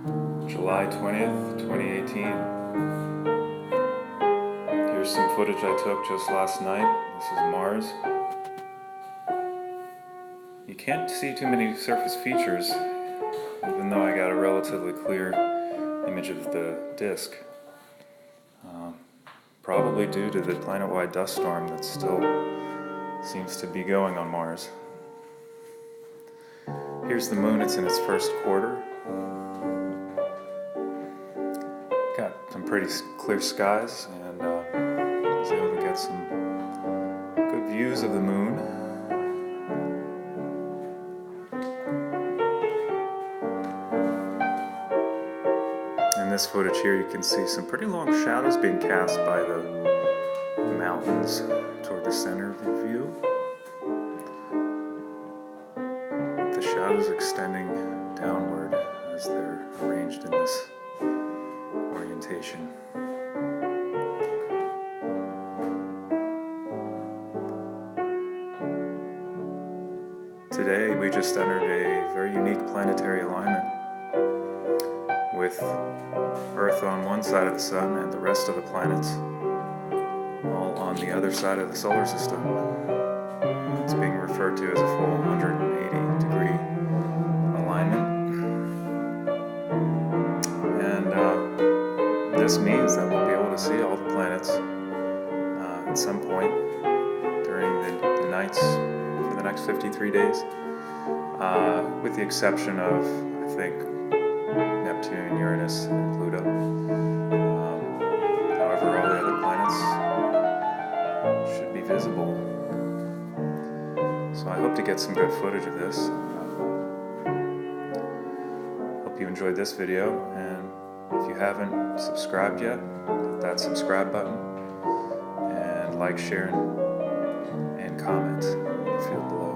July 20th, 2018. Here's some footage I took just last night. This is Mars. You can't see too many surface features, even though I got a relatively clear image of the disk. Probably due to the planet-wide dust storm that still seems to be going on Mars. Here's the moon, it's in its first quarter. Got some pretty clear skies, and was able to get some good views of the moon. In this footage here you can see some pretty long shadows being cast by the mountains toward the center of the view. The shadows extending downward as they're arranged in this orientation. Today we just entered a very unique planetary alignment with Earth on one side of the sun and the rest of the planets all on the other side of the solar system. It's being referred to as a full 180-degree alignment. And this means that we'll be able to see all the planets at some point during the nights for the next 53 days, with the exception of, I think, Neptune, Uranus, and Pluto. However, all the other planets should be visible. So I hope to get some good footage of this. Hope you enjoyed this video, and if you haven't subscribed yet, hit that subscribe button, and like, share, and comment in the field below.